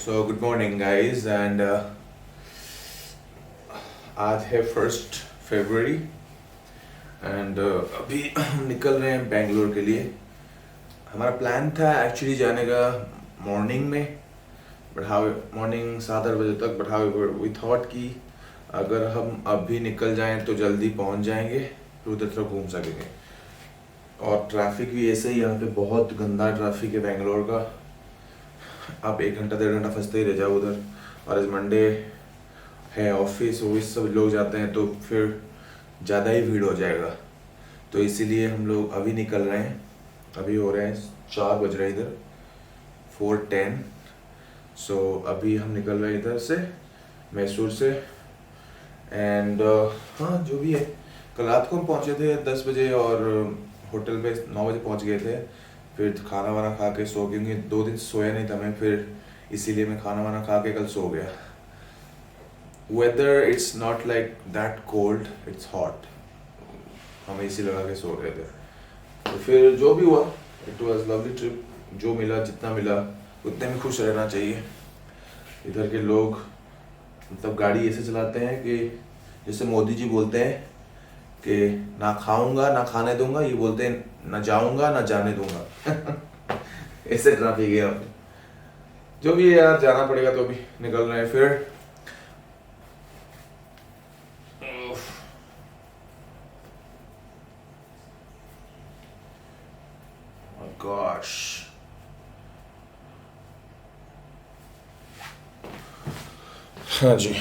So good morning guys and आज है 1 फरवरी and अभी हम निकल रहे हैं बेंगलोर के लिए। हमारा प्लान था एक्चुअली जाने का मॉर्निंग में, बट हाउ मॉर्निंग 7-8 बजे तक, बट हाउ वी थॉट कि अगर हम अभी निकल जाएं तो जल्दी पहुंच जाएंगे, फिर उधर थोड़ा घूम सकेंगे। और ट्रैफिक भी ऐसे ही, यहाँ पे बहुत गंदा ट्रैफिक है बेंगलोर का। आप 1 घंटा 1.5 घंटा फंसते ही रह जाओ उधर। और आज मंडे है, ऑफिस सब लोग जाते हैं तो फिर ज़्यादा ही भीड़ हो जाएगा। तो इसीलिए हम लोग अभी निकल रहे हैं। अभी हो रहे हैं 4 बज रहे हैं इधर, 4:10। सो अभी हम निकल रहे हैं इधर से, मैसूर से। एंड हाँ, जो भी है, कल रात को हम पहुँचे थे 10 बजे और होटल पे 9 बजे पहुँच गए थे। फिर खाना वाना खा के सो गए, 2 दिन सोया नहीं था मैं, फिर इसीलिए मैं खाना वाना खा के कल सो गया। Whether it's not like that cold, it's hot. हम एसी लगा के सो रहे थे। तो फिर जो भी हुआ, इट वाज लवली ट्रिप। जो मिला, जितना मिला उतने में खुश रहना चाहिए। इधर के लोग मतलब गाड़ी ऐसे चलाते हैं कि जैसे मोदी जी बोलते हैं कि ना खाऊंगा ना खाने दूंगा, ये बोलते हैं ना जाऊंगा ना जाने दूंगा। ऐसे ट्रैफिक है यहाँ पे। जो भी है यार, जाना पड़ेगा तो अभी निकल रहे हैं फिर। गॉश, हाँ जी।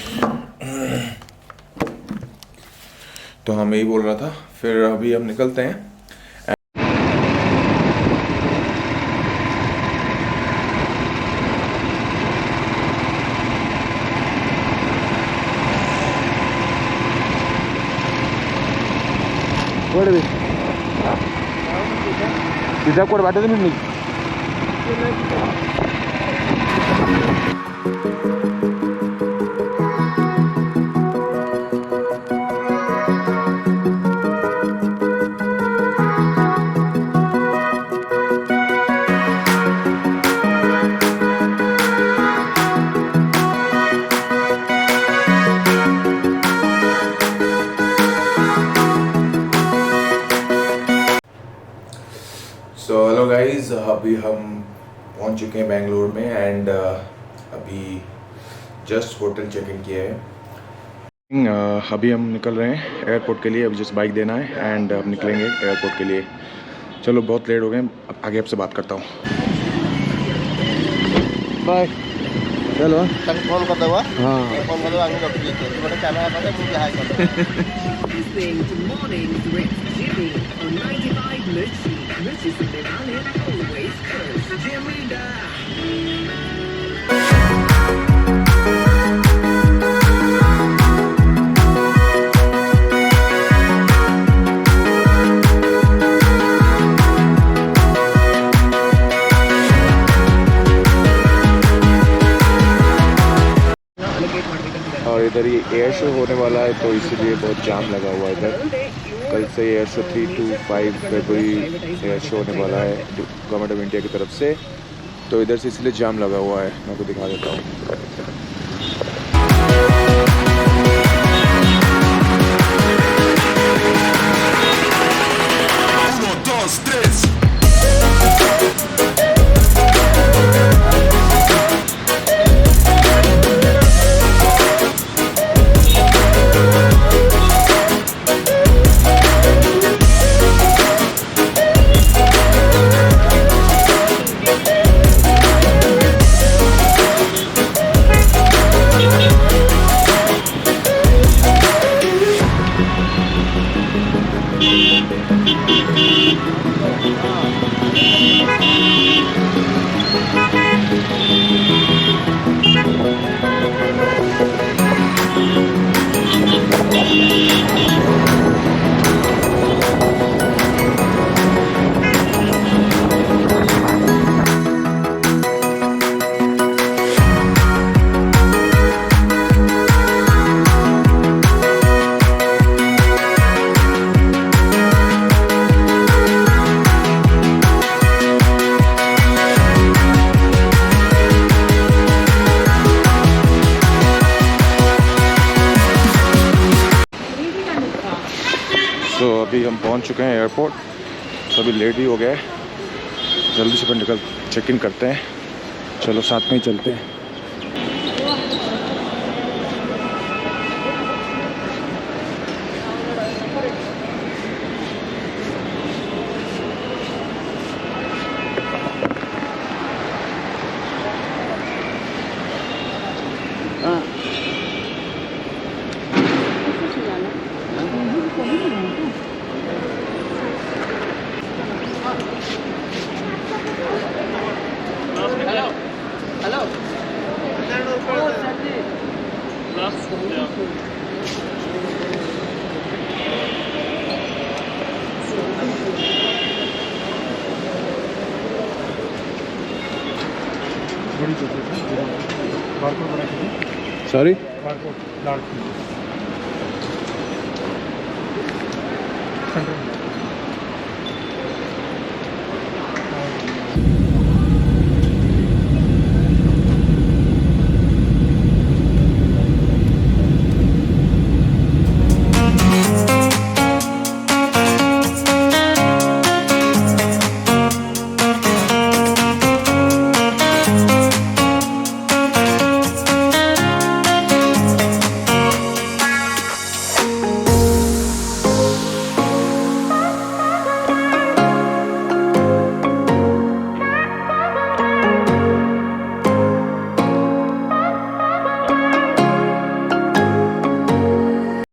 तो हम यही बोल रहा था, फिर अभी हम निकलते हैं। सीधा कोड बाटे तो नहीं। सो हेलो गाइज, अभी हम पहुंच चुके हैं बेंगलोर में एंड अभी जस्ट होटल चेक इन किया है। अभी हम निकल रहे हैं एयरपोर्ट के लिए। अभी जस्ट बाइक देना है एंड अब निकलेंगे एयरपोर्ट के लिए। चलो, बहुत लेट हो गए, अब आगे आपसे बात करता हूँ। बाय। चलो कॉल कर दो। हाँ, कॉल कर दो, आगे रख दीजिए। बड़ा कैमरा पता है मुझे हाई कर दो। Listening to Mornings with Jimmy on 95 Mercy. Mercy Sunday Valley, always first. Jimmy down. और इधर ये एयर शो होने वाला है तो इसीलिए बहुत जाम लगा हुआ है इधर। कल से air show 3 to 5 February air show होने वाला है गवर्नमेंट ऑफ इंडिया की तरफ से। तो इधर से इसलिए जाम लगा हुआ है। मैं आपको दिखा देता हूँ। सो अभी हम पहुंच चुके हैं एयरपोर्ट। सो अभी लेट ही हो गया है, जल्दी से निकल चेक इन करते हैं। चलो साथ में ही चलते हैं। Sorry barcode large